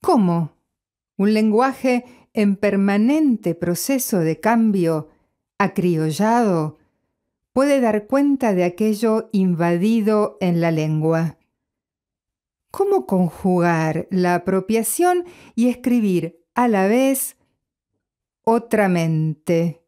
¿Cómo? Un lenguaje en permanente proceso de cambio, acriollado, puede dar cuenta de aquello invadido en la lengua. ¿Cómo conjugar la apropiación y escribir a la vez otramente?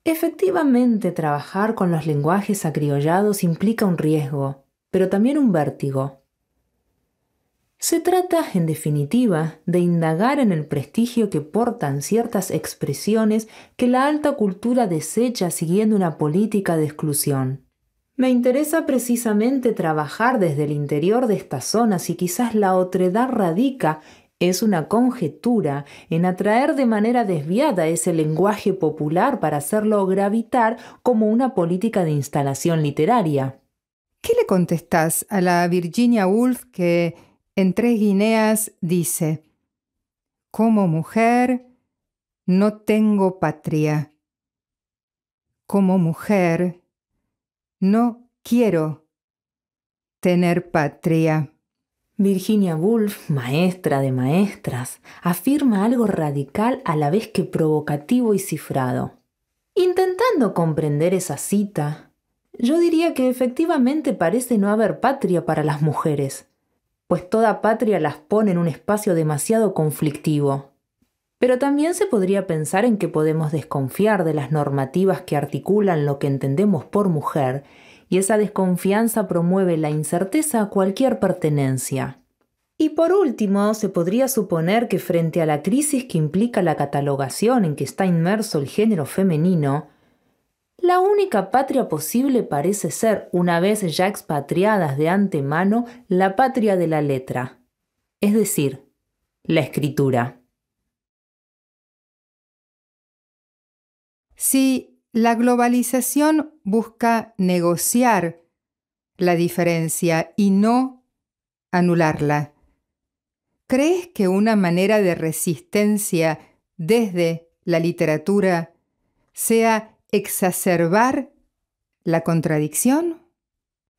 Efectivamente, trabajar con los lenguajes acriollados implica un riesgo, pero también un vértigo. Se trata, en definitiva, de indagar en el prestigio que portan ciertas expresiones que la alta cultura desecha siguiendo una política de exclusión. Me interesa precisamente trabajar desde el interior de estas zonas y quizás la otredad radica, es una conjetura, en atraer de manera desviada ese lenguaje popular para hacerlo gravitar como una política de instalación literaria. ¿Qué le contestás a la Virginia Woolf que en Tres Guineas dice: como mujer no tengo patria. Como mujer no quiero tener patria? Virginia Woolf, maestra de maestras, afirma algo radical a la vez que provocativo y cifrado. Intentando comprender esa cita, yo diría que efectivamente parece no haber patria para las mujeres, pues toda patria las pone en un espacio demasiado conflictivo. Pero también se podría pensar en que podemos desconfiar de las normativas que articulan lo que entendemos por mujer, y esa desconfianza promueve la incerteza a cualquier pertenencia. Y por último, se podría suponer que frente a la crisis que implica la catalogación en que está inmerso el género femenino, la única patria posible parece ser, una vez ya expatriadas de antemano, la patria de la letra, es decir, la escritura. Si la globalización busca negociar la diferencia y no anularla, ¿crees que una manera de resistencia desde la literatura sea exacerbar la contradicción?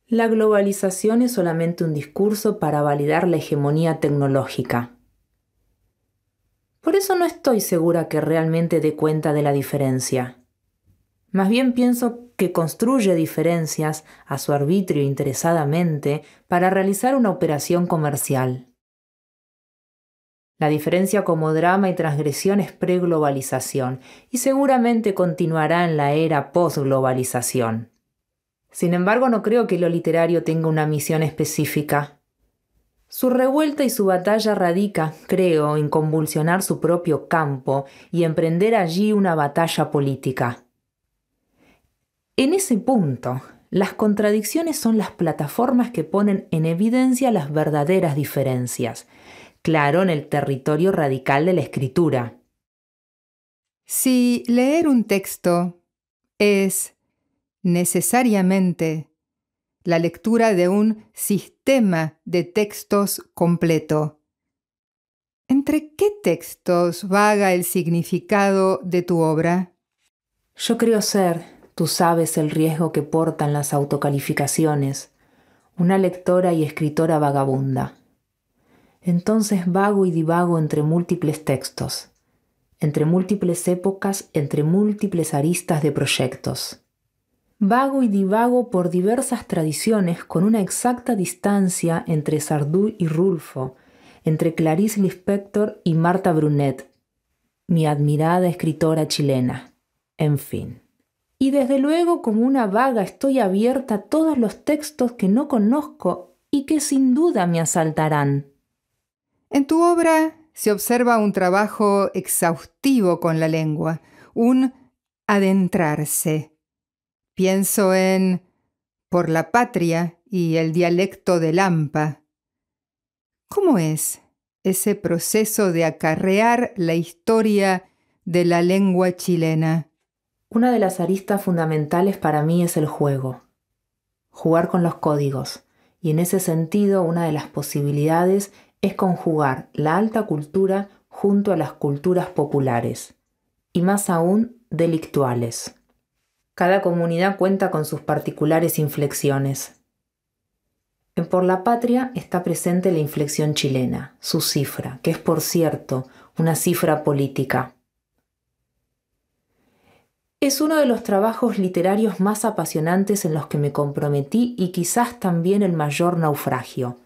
La globalización es solamente un discurso para validar la hegemonía tecnológica. Por eso no estoy segura que realmente dé cuenta de la diferencia. Más bien pienso que construye diferencias a su arbitrio interesadamente para realizar una operación comercial. La diferencia como drama y transgresión es preglobalización y seguramente continuará en la era postglobalización. Sin embargo, no creo que lo literario tenga una misión específica. Su revuelta y su batalla radica, creo, en convulsionar su propio campo y emprender allí una batalla política. En ese punto, las contradicciones son las plataformas que ponen en evidencia las verdaderas diferencias, claro, en el territorio radical de la escritura. Si leer un texto es necesariamente la lectura de un sistema de textos completo, ¿entre qué textos vaga el significado de tu obra? Yo creo ser, tú sabes el riesgo que portan las autocalificaciones, una lectora y escritora vagabunda. Entonces vago y divago entre múltiples textos, entre múltiples épocas, entre múltiples aristas de proyectos. Vago y divago por diversas tradiciones con una exacta distancia entre Sardou y Rulfo, entre Clarice Lispector y Marta Brunet, mi admirada escritora chilena. En fin. Y desde luego como una vaga estoy abierta a todos los textos que no conozco y que sin duda me asaltarán. En tu obra se observa un trabajo exhaustivo con la lengua, un adentrarse. Pienso en Por la patria y el dialecto de Lampa. ¿Cómo es ese proceso de acarrear la historia de la lengua chilena? Una de las aristas fundamentales para mí es el juego. Jugar con los códigos. Y en ese sentido, una de las posibilidades es conjugar la alta cultura junto a las culturas populares, y más aún delictuales. Cada comunidad cuenta con sus particulares inflexiones. En Por la Patria está presente la inflexión chilena, su cifra, que es, por cierto, una cifra política. Es uno de los trabajos literarios más apasionantes en los que me comprometí y quizás también el mayor naufragio.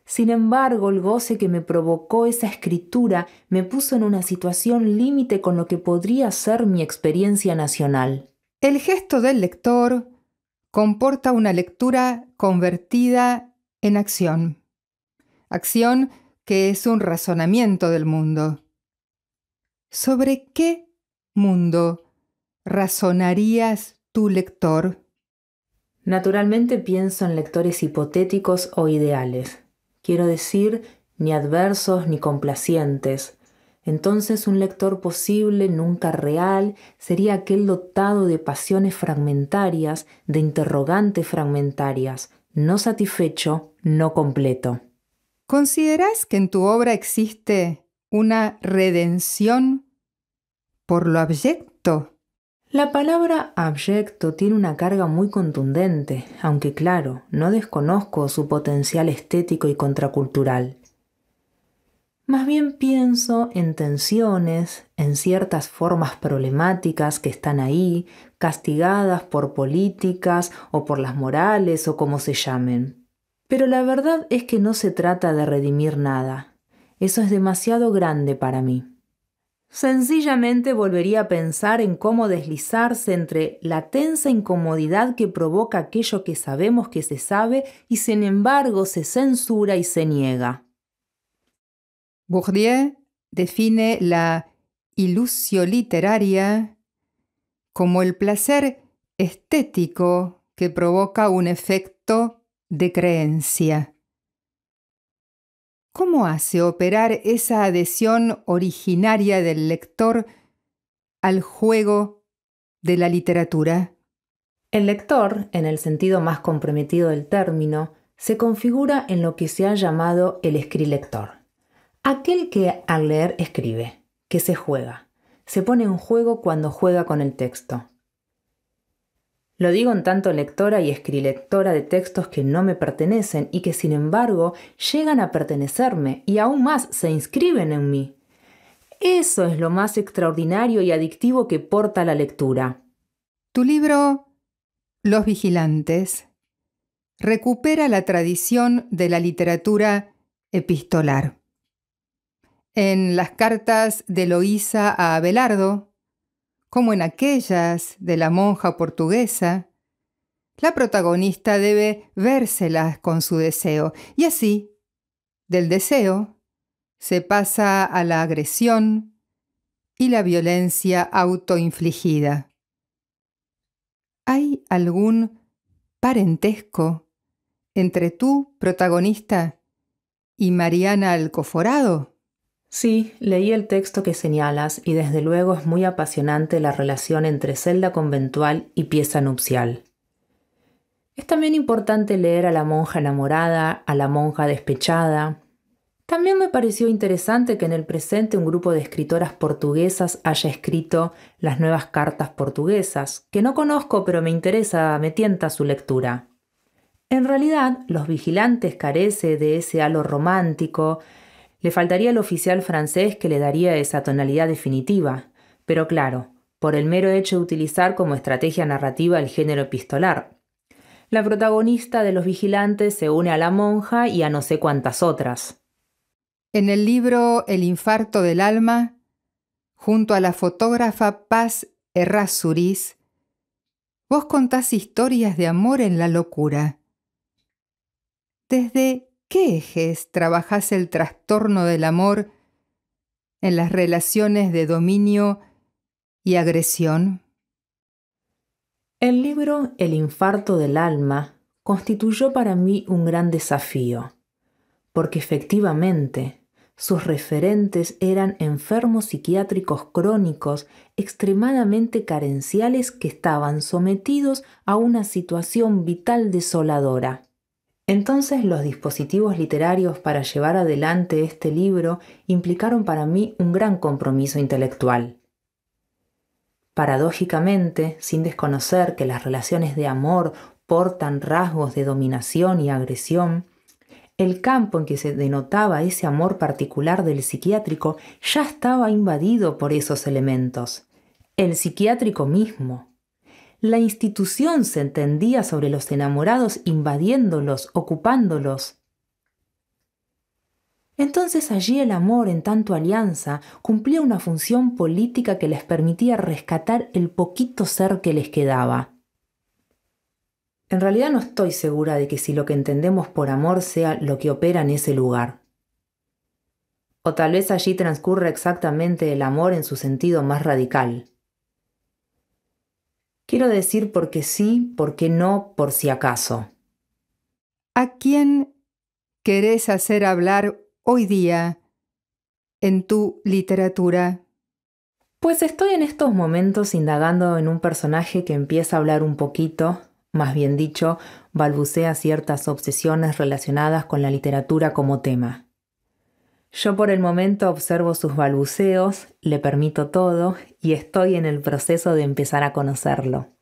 Sin embargo, el goce que me provocó esa escritura me puso en una situación límite con lo que podría ser mi experiencia nacional. El gesto del lector comporta una lectura convertida en acción. Acción que es un razonamiento del mundo. ¿Sobre qué mundo razonarías tu lector? Naturalmente pienso en lectores hipotéticos o ideales. Quiero decir, ni adversos ni complacientes. Entonces un lector posible, nunca real, sería aquel dotado de pasiones fragmentarias, de interrogantes fragmentarias, no satisfecho, no completo. ¿Consideras que en tu obra existe una redención por lo abyecto? La palabra abyecto tiene una carga muy contundente, aunque claro, no desconozco su potencial estético y contracultural. Más bien pienso en tensiones, en ciertas formas problemáticas que están ahí, castigadas por políticas o por las morales o como se llamen. Pero la verdad es que no se trata de redimir nada. Eso es demasiado grande para mí. Sencillamente volvería a pensar en cómo deslizarse entre la tensa incomodidad que provoca aquello que sabemos que se sabe y sin embargo se censura y se niega. Bourdieu define la ilusio literaria como el placer estético que provoca un efecto de creencia. ¿Cómo hace operar esa adhesión originaria del lector al juego de la literatura? El lector, en el sentido más comprometido del término, se configura en lo que se ha llamado el escrilector. Aquel que al leer escribe, que se juega, se pone en juego cuando juega con el texto. Lo digo en tanto lectora y escrilectora de textos que no me pertenecen y que sin embargo llegan a pertenecerme y aún más se inscriben en mí. Eso es lo más extraordinario y adictivo que porta la lectura. Tu libro, Los Vigilantes, recupera la tradición de la literatura epistolar. En las cartas de Loísa a Abelardo, como en aquellas de la monja portuguesa, la protagonista debe vérselas con su deseo, y así, del deseo, se pasa a la agresión y la violencia autoinfligida. ¿Hay algún parentesco entre tu protagonista y Mariana Alcoforado? Sí, leí el texto que señalas y desde luego es muy apasionante la relación entre celda conventual y pieza nupcial. Es también importante leer a la monja enamorada, a la monja despechada. También me pareció interesante que en el presente un grupo de escritoras portuguesas haya escrito las nuevas cartas portuguesas, que no conozco pero me interesa, me tienta su lectura. En realidad, Los Vigilantes carece de ese halo romántico. Le faltaría el oficial francés que le daría esa tonalidad definitiva, pero claro, por el mero hecho de utilizar como estrategia narrativa el género epistolar. La protagonista de Los Vigilantes se une a la monja y a no sé cuántas otras. En el libro El infarto del alma, junto a la fotógrafa Paz Errázuriz, vos contás historias de amor en la locura. ¿Desde qué ejes trabajás el trastorno del amor en las relaciones de dominio y agresión? El libro El infarto del alma constituyó para mí un gran desafío, porque efectivamente sus referentes eran enfermos psiquiátricos crónicos extremadamente carenciales que estaban sometidos a una situación vital desoladora. Entonces los dispositivos literarios para llevar adelante este libro implicaron para mí un gran compromiso intelectual. Paradójicamente, sin desconocer que las relaciones de amor portan rasgos de dominación y agresión, el campo en que se denotaba ese amor particular del psiquiátrico ya estaba invadido por esos elementos. El psiquiátrico mismo. La institución se entendía sobre los enamorados invadiéndolos, ocupándolos. Entonces allí el amor, en tanto alianza, cumplía una función política que les permitía rescatar el poquito ser que les quedaba. En realidad no estoy segura de que si lo que entendemos por amor sea lo que opera en ese lugar. O tal vez allí transcurre exactamente el amor en su sentido más radical. Quiero decir porque sí, porque no, por si acaso. ¿A quién querés hacer hablar hoy día en tu literatura? Pues estoy en estos momentos indagando en un personaje que empieza a hablar un poquito, más bien dicho, balbucea ciertas obsesiones relacionadas con la literatura como tema. Yo por el momento observo sus balbuceos, le permito todo y estoy en el proceso de empezar a conocerlo.